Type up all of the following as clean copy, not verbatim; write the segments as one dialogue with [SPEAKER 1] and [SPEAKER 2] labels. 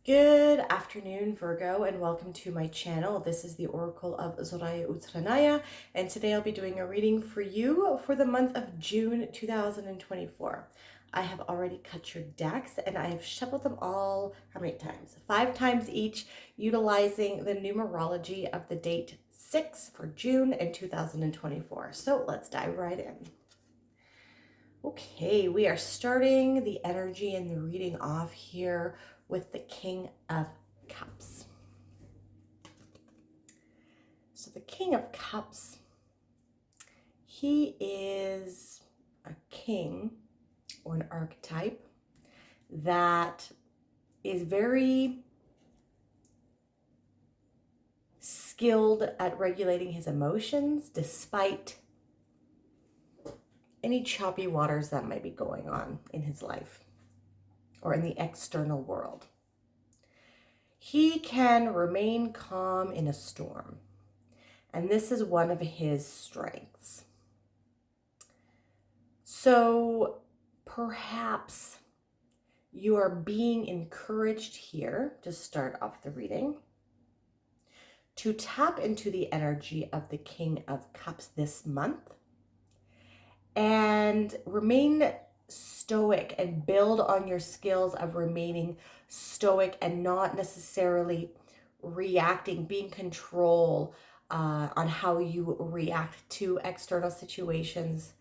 [SPEAKER 1] Good afternoon, Virgo, and welcome to my channel. This is the Oracle of Zoraya Utranaya, and today I'll be doing a reading for you for the month of June 2024. I have already cut your decks, and I have shuffled them all, how many times? 5 times each, utilizing the numerology of the date 6 for June in 2024. So let's dive right in. Okay, we are starting the energy and the reading off here with the King of Cups. So the King of Cups, he is a king or an archetype that is very skilled at regulating his emotions despite any choppy waters that might be going on in his life or in the external world. He can remain calm in a storm, and this is one of his strengths. So perhaps you are being encouraged here to start off the reading to tap into the energy of the King of Cups this month and remain stoic and build on your skills of remaining stoic and not necessarily reacting, being control on how you react to external situations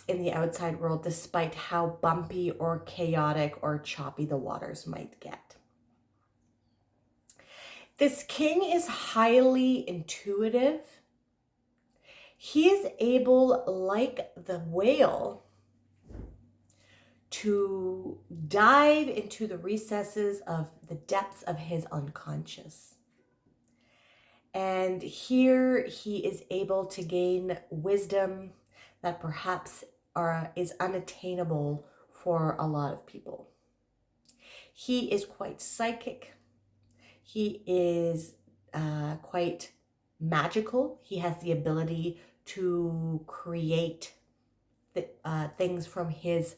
[SPEAKER 1] in the outside world, despite how bumpy or chaotic or choppy the waters might get. This king is highly intuitive. He is able, like the whale, to dive into the recesses of the depths of his unconscious. And here he is able to gain wisdom that perhaps is unattainable for a lot of people. He is quite psychic. He is quite magical. He has the ability to create things from his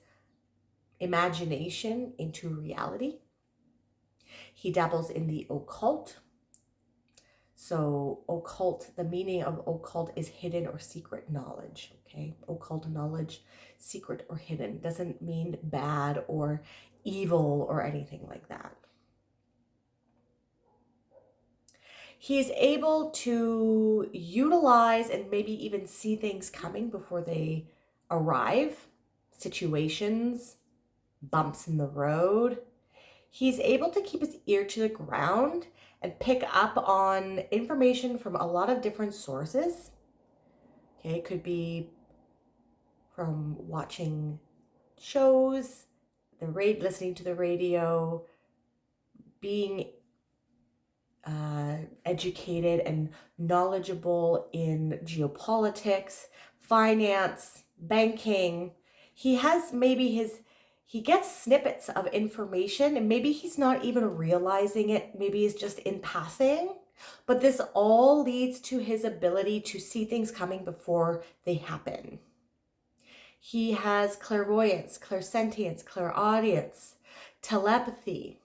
[SPEAKER 1] imagination into reality. He dabbles in the occult. So occult, the meaning of occult is hidden or secret knowledge, okay? Occult knowledge, secret or hidden, doesn't mean bad or evil or anything like that. He is able to utilize and maybe even see things coming before they arrive, situations, bumps in the road. He's able to keep his ear to the ground and pick up on information from a lot of different sources. Okay, it could be from watching shows, listening to the radio, being educated and knowledgeable in geopolitics, finance, banking. He has he gets snippets of information and maybe he's not even realizing it. Maybe he's just in passing, but this all leads to his ability to see things coming before they happen. He has clairvoyance, clairsentience, clairaudience, telepathy,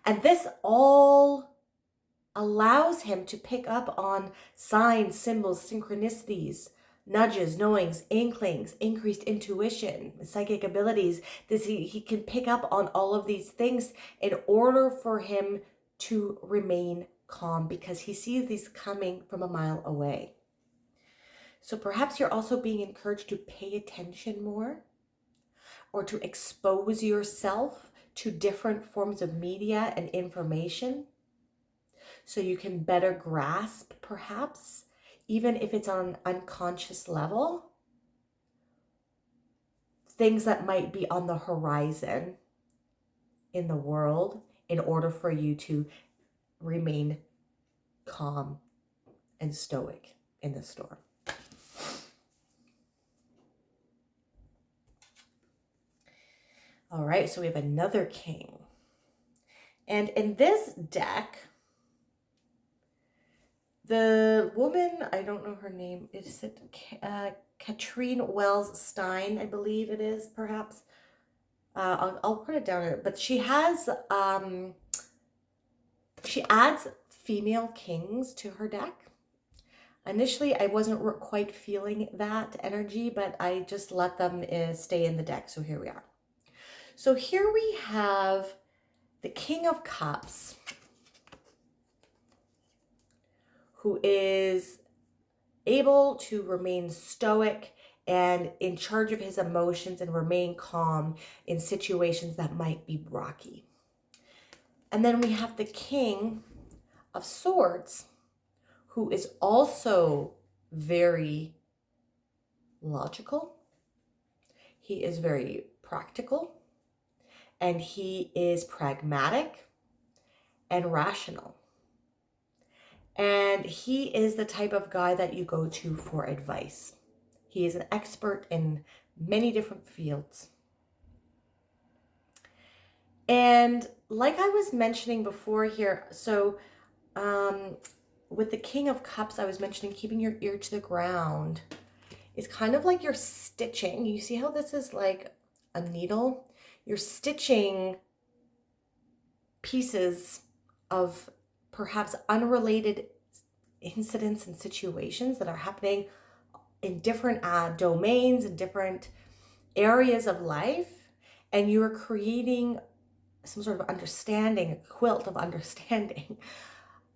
[SPEAKER 1] and this all allows him to pick up on signs, symbols, synchronicities, nudges, knowings, inklings, increased intuition, psychic abilities. He can pick up on all of these things in order for him to remain calm because he sees these coming from a mile away. So perhaps you're also being encouraged to pay attention more or to expose yourself to different forms of media and information, so you can better grasp, perhaps, even if it's on an unconscious level, things that might be on the horizon in the world in order for you to remain calm and stoic in the storm. All right, so we have another king. And in this deck, the woman, I don't know her name, is it Katrine Wells Stein, I believe it is, perhaps. I'll put it down here, but she has She adds female kings to her deck. Initially, I wasn't quite feeling that energy, but I just let them stay in the deck. So here we are. So here we have the King of Cups, who is able to remain stoic and in charge of his emotions and remain calm in situations that might be rocky. And then we have the King of Swords, who is also very logical. He is very practical, and he is pragmatic and rational. And he is the type of guy that you go to for advice. He is an expert in many different fields. And like I was mentioning before here, so with the King of Cups, I was mentioning keeping your ear to the ground. It's kind of like you're stitching. You see how this is like a needle? You're stitching pieces of perhaps unrelated incidents and situations that are happening in different domains and different areas of life, and you're creating some sort of understanding, a quilt of understanding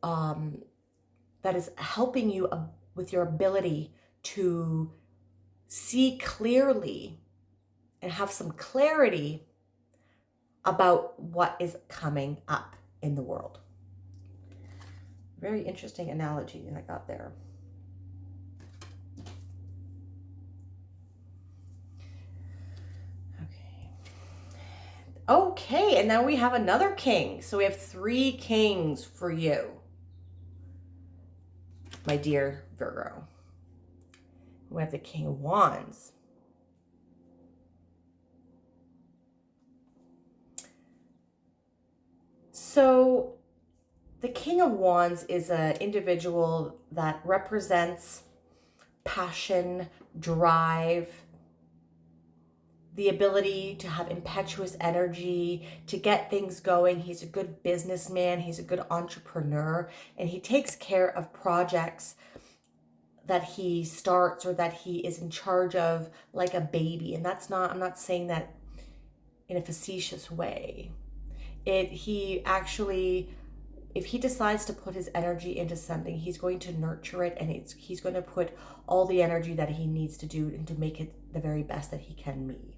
[SPEAKER 1] that is helping you with your ability to see clearly and have some clarity about what is coming up in the world. Very interesting analogy that I got there. Okay, and now we have another king. So we have 3 kings for you, my dear Virgo. We have the King of Wands. So the King of Wands is an individual that represents passion, drive, the ability to have impetuous energy, to get things going. He's a good businessman, he's a good entrepreneur, and he takes care of projects that he starts or that he is in charge of like a baby. And that's not, I'm not saying that in a facetious way. He actually, if he decides to put his energy into something, he's going to nurture it, and he's going to put all the energy that he needs to do and to make it the very best that he can be.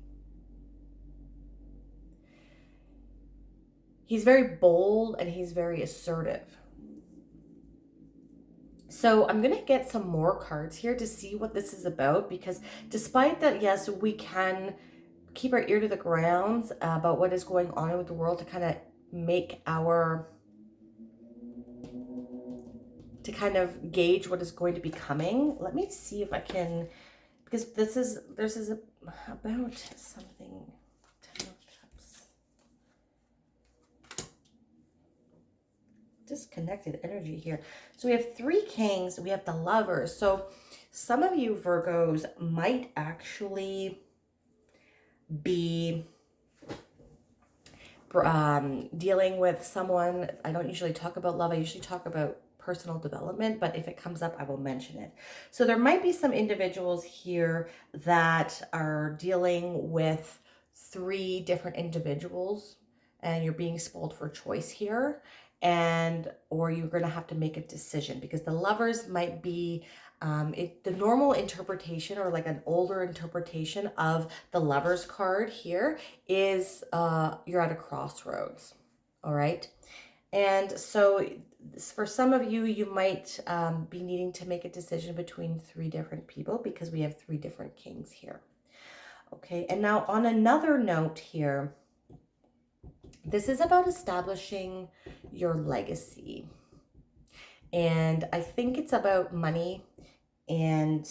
[SPEAKER 1] He's very bold and he's very assertive. So I'm going to get some more cards here to see what this is about, because despite that, yes, we can keep our ear to the ground about what is going on with the world to kind of make to kind of gauge what is going to be coming. Let me see if I can, because this is about something. Disconnected energy here. So we have 3 kings, we have the Lovers. So some of you Virgos might actually be dealing with someone. I don't usually talk about love, I usually talk about personal development, but if it comes up, I will mention it. So there might be some individuals here that are dealing with 3 different individuals, and you're being spoiled for choice here, or you're going to have to make a decision, because the Lovers might be the normal interpretation, or like an older interpretation of the Lovers card here is you're at a crossroads. All right. And so for some of you, you might be needing to make a decision between 3 different people, because we have 3 different kings here. Okay. And now on another note here, this is about establishing your legacy. And I think it's about money and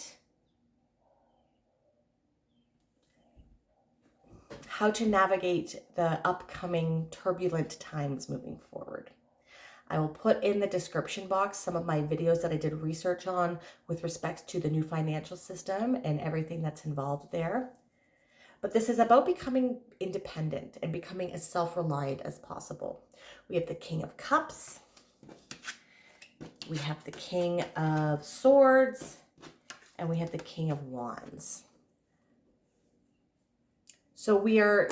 [SPEAKER 1] how to navigate the upcoming turbulent times moving forward. I will put in the description box some of my videos that I did research on with respect to the new financial system and everything that's involved there. But this is about becoming independent and becoming as self-reliant as possible. We have the King of Cups, We have the King of Swords, and we have the King of Wands. So we are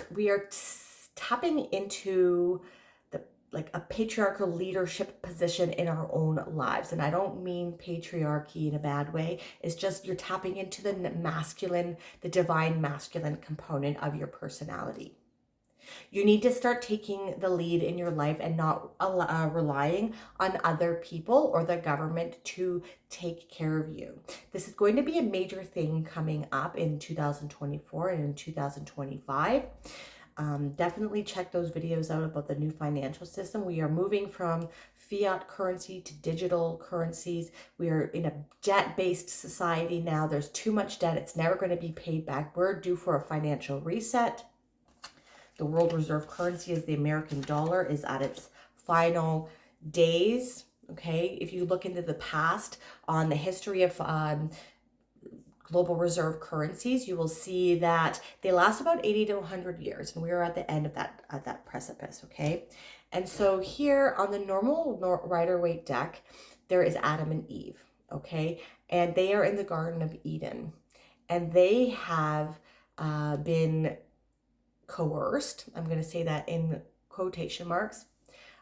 [SPEAKER 1] tapping into like a patriarchal leadership position in our own lives. And I don't mean patriarchy in a bad way. It's just you're tapping into the masculine, the divine masculine component of your personality. You need to start taking the lead in your life and not relying on other people or the government to take care of you. This is going to be a major thing coming up in 2024 and in 2025. Definitely check those videos out about the new financial system. We are moving from fiat currency to digital currencies. We are in a debt-based society now. There's too much debt. It's never going to be paid back. We're due for a financial reset. The world reserve currency is the American dollar is at its final days. Okay, if you look into the past on the history of global reserve currencies, you will see that they last about 80 to 100 years, and we are at the end of that precipice. Okay, and so here on the normal Rider-Waite deck, there is Adam and Eve. Okay, and they are in the Garden of Eden, and they have been coerced, I'm going to say that in quotation marks,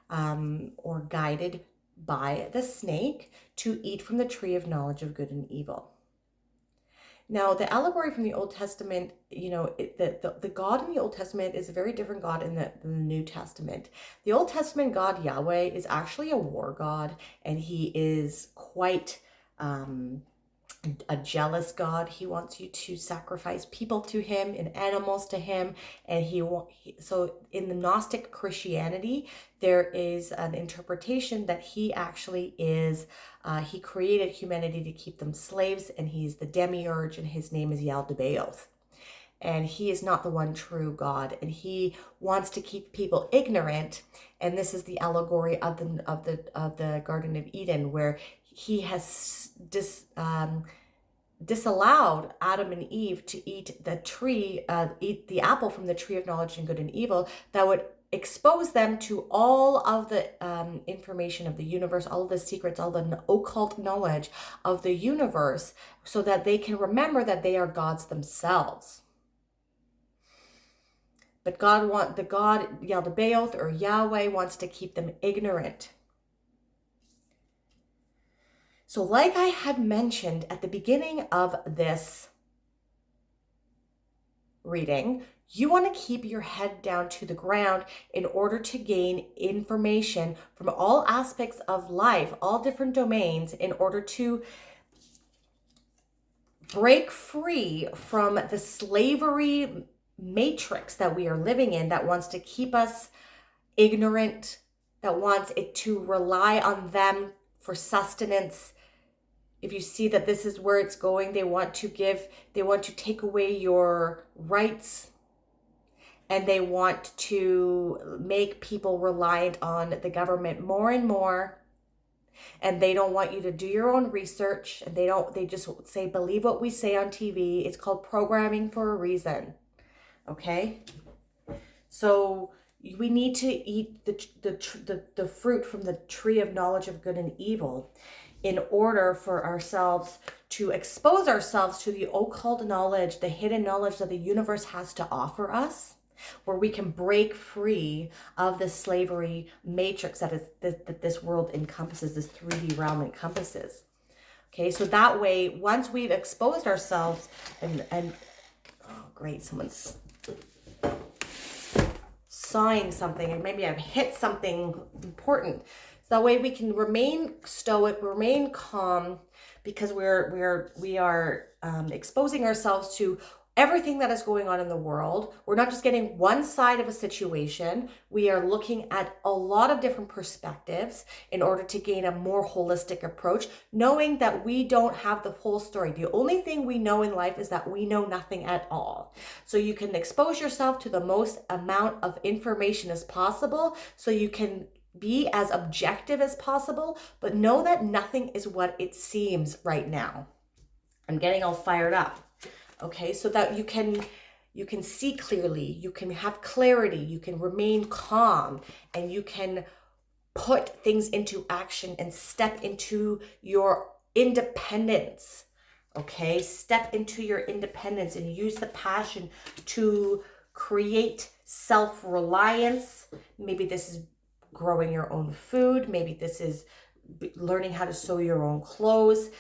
[SPEAKER 1] or guided by the snake to eat from the tree of knowledge of good and evil. Now, the allegory from the Old Testament, you know, the God in the Old Testament is a very different God in the New Testament. The Old Testament God, Yahweh, is actually a war god, and he is quite a jealous God. He wants you to sacrifice people to him and animals to him. And so in the Gnostic Christianity, there is an interpretation that he actually is, he created humanity to keep them slaves, and he's the demiurge, and his name is Yaldabaoth. And he is not the one true God, and he wants to keep people ignorant. And this is the allegory of the Garden of Eden, where he has disallowed Adam and Eve to eat the apple from the tree of knowledge and good and evil that would expose them to all of the information of the universe, all of the secrets, all the occult knowledge of the universe, so that they can remember that they are gods themselves. But the God Yaldabaoth or Yahweh wants to keep them ignorant. So like I had mentioned at the beginning of this reading, you want to keep your head down to the ground in order to gain information from all aspects of life, all different domains, in order to break free from the slavery matrix that we are living in, that wants to keep us ignorant, that wants it to rely on them for sustenance. If you see that this is where it's going, they want to take away your rights, and they want to make people reliant on the government more and more. And they don't want you to do your own research, and they just say, believe what we say on TV. It's called programming for a reason. Okay? So we need to eat the fruit from the tree of knowledge of good and evil, in order for ourselves to expose ourselves to the occult knowledge, the hidden knowledge that the universe has to offer us, where we can break free of the slavery matrix that this world encompasses, this 3D realm encompasses. Okay, so that way, once we've exposed ourselves, and oh great, someone's sawing something, and maybe I've hit something important. That way we can remain stoic, remain calm, because we are exposing ourselves to everything that is going on in the world. We're not just getting one side of a situation. We are looking at a lot of different perspectives in order to gain a more holistic approach, knowing that we don't have the full story. The only thing we know in life is that we know nothing at all. So you can expose yourself to the most amount of information as possible, so you can be as objective as possible, but know that nothing is what it seems right now. I'm getting all fired up. Okay, so that you can see clearly, you can have clarity, you can remain calm, and you can put things into action and step into your independence. Okay, step into your independence and use the passion to create self-reliance. Maybe this is growing your own food. Maybe this is learning how to sew your own clothes,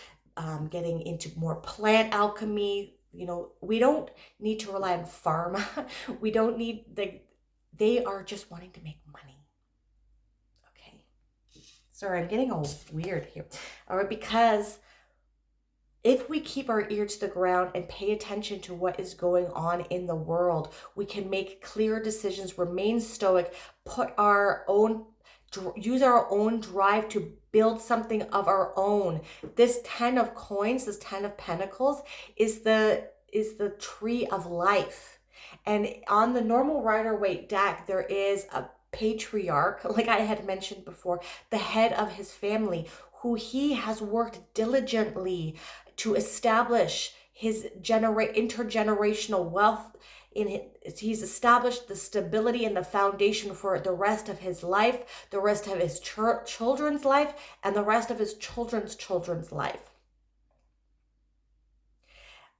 [SPEAKER 1] getting into more plant alchemy. You know, we don't need to rely on pharma. We don't need they are just wanting to make money. Okay. Sorry, I'm getting all weird here. All right, because if we keep our ear to the ground and pay attention to what is going on in the world, we can make clear decisions, remain stoic, use our own drive to build something of our own. This 10 of coins, this 10 of pentacles is the tree of life. And on the normal Rider-Waite deck, there is a patriarch, like I had mentioned before, the head of his family, who he has worked diligently to establish his intergenerational wealth. He's established the stability and the foundation for the rest of his life, the rest of his children's life, and the rest of his children's life.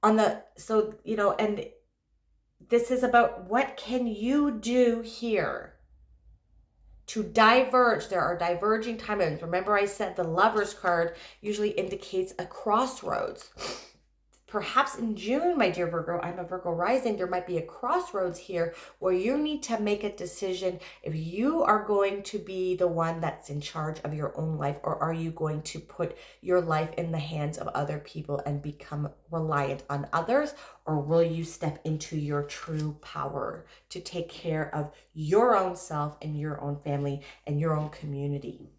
[SPEAKER 1] And this is about what can you do here to diverge. There are diverging timelines. Remember, I said the Lover's card usually indicates a crossroads. Perhaps in June, my dear Virgo, I'm a Virgo rising, there might be a crossroads here where you need to make a decision if you are going to be the one that's in charge of your own life, or are you going to put your life in the hands of other people and become reliant on others, or will you step into your true power to take care of your own self and your own family and your own community?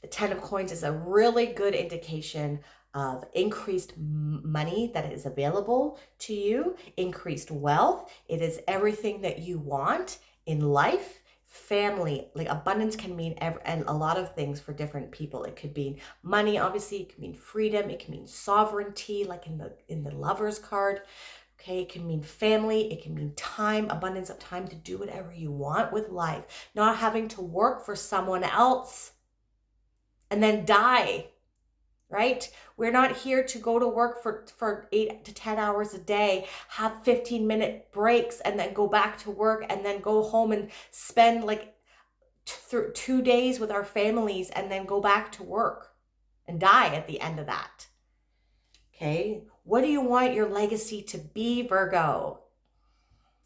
[SPEAKER 1] The 10 of coins is a really good indication of increased money that is available to you, increased wealth. It is everything that you want in life. Family, like abundance can mean and a lot of things for different people. It could mean money, obviously. It can mean freedom. It can mean sovereignty, like in the Lover's card. Okay, it can mean family. It can mean time, abundance of time to do whatever you want with life, not having to work for someone else and then die. Right? We're not here to go to work for 8 to 10 hours a day, have 15-minute breaks, and then go back to work, and then go home and spend like 2 days with our families, and then go back to work and die at the end of that. Okay? What do you want your legacy to be, Virgo?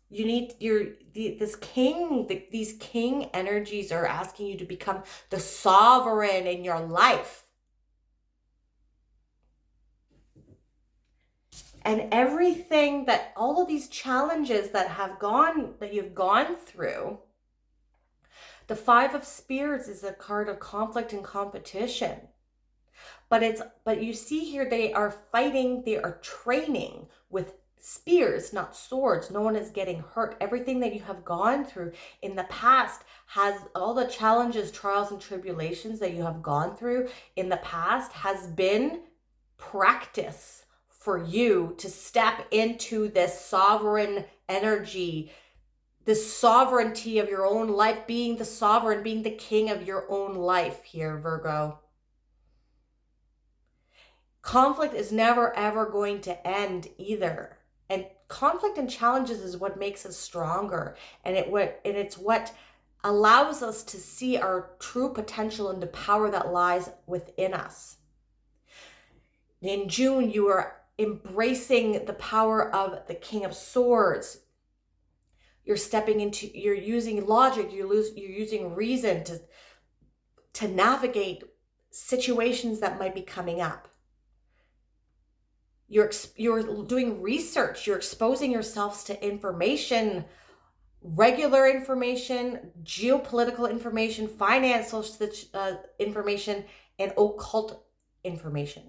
[SPEAKER 1] You need these king energies are asking you to become the sovereign in your life. And everything that, all of these challenges that you've gone through, the 5 of Spears is a card of conflict and competition. But you see here, they are fighting, they are training with spears, not swords. No one is getting hurt. Everything that you have gone through in the past has, all the challenges, trials, and tribulations that you have gone through in the past has been practice for you to step into this sovereign energy, this sovereignty of your own life, being the sovereign, being the king of your own life here, Virgo. Conflict is never, ever going to end either. And conflict and challenges is what makes us stronger. And it's what allows us to see our true potential and the power that lies within us. In June, you are embracing the power of the King of Swords. You're using logic, you're using reason to navigate situations that might be coming up. You're doing research, you're exposing yourselves to information, regular information, geopolitical information, financial information, and occult information.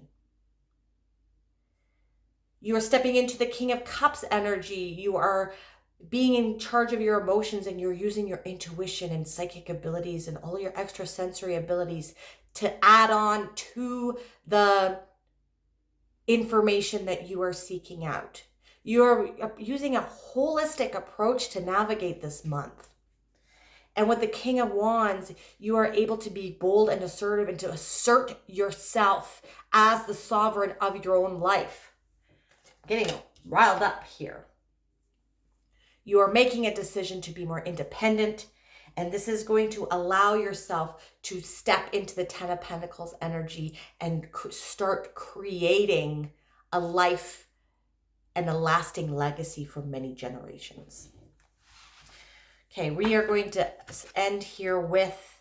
[SPEAKER 1] You are stepping into the King of Cups energy. You are being in charge of your emotions, and you're using your intuition and psychic abilities and all your extrasensory abilities to add on to the information that you are seeking out. You're using a holistic approach to navigate this month. And with the King of Wands, you are able to be bold and assertive and to assert yourself as the sovereign of your own life. Getting riled up here. You are making a decision to be more independent, and this is going to allow yourself to step into the Ten of Pentacles energy and start creating a life and a lasting legacy for many generations. Okay, we are going to end here with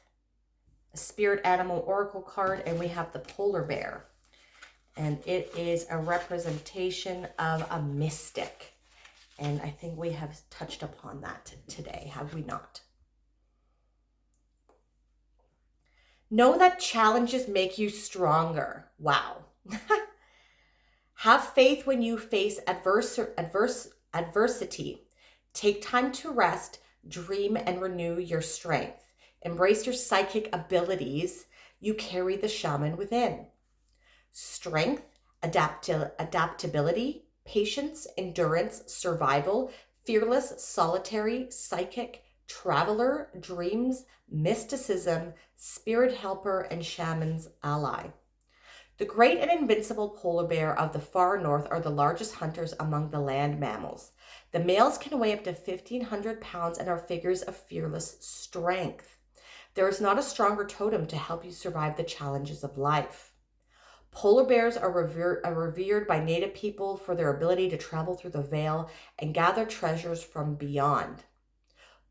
[SPEAKER 1] a spirit animal oracle card, and we have the polar bear. And it is a representation of a mystic. And I think we have touched upon that today, have we not? Know that challenges make you stronger. Wow. Have faith when you face adversity. Take time to rest, dream, and renew your strength. Embrace your psychic abilities. You carry the shaman within. Strength, adaptability, patience, endurance, survival, fearless, solitary, psychic, traveler, dreams, mysticism, spirit helper, and shaman's ally. The great and invincible polar bear of the far north are the largest hunters among the land mammals. The males can weigh up to 1,500 pounds and are figures of fearless strength. There is not a stronger totem to help you survive the challenges of life. Polar bears are revered by Native people for their ability to travel through the veil and gather treasures from beyond.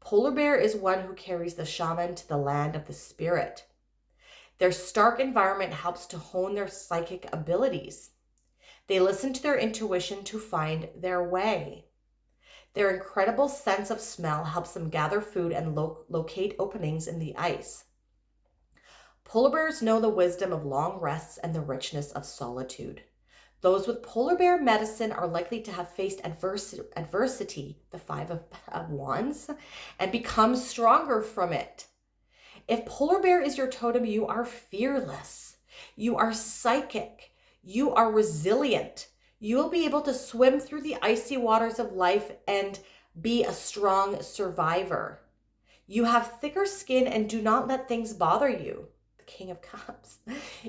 [SPEAKER 1] Polar bear is one who carries the shaman to the land of the spirit. Their stark environment helps to hone their psychic abilities. They listen to their intuition to find their way. Their incredible sense of smell helps them gather food and locate openings in the ice. Polar bears know the wisdom of long rests and the richness of solitude. Those with polar bear medicine are likely to have faced adversity, the Five of Wands, and become stronger from it. If polar bear is your totem, you are fearless. You are psychic. You are resilient. You will be able to swim through the icy waters of life and be a strong survivor. You have thicker skin and do not let things bother you. King of Cups.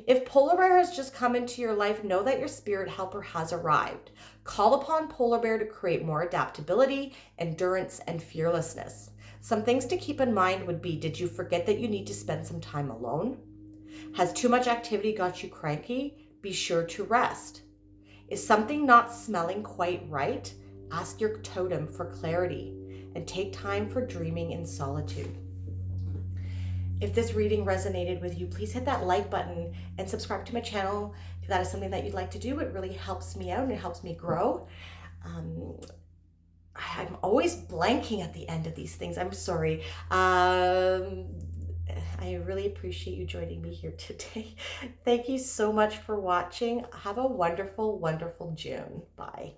[SPEAKER 1] If polar bear has just come into your life, know that your spirit helper has arrived. Call upon polar bear to create more adaptability, endurance, and fearlessness. Some things to keep in mind would be, did you forget that you need to spend some time alone? Has too much activity got you cranky? Be sure to rest. Is something not smelling quite right? Ask your totem for clarity and take time for dreaming in solitude. If this reading resonated with you, please hit that like button and subscribe to my channel if that is something that you'd like to do. It really helps me out and it helps me grow. I'm always blanking at the end of these things. I'm sorry. I really appreciate you joining me here today. Thank you so much for watching. Have a wonderful, wonderful June. Bye.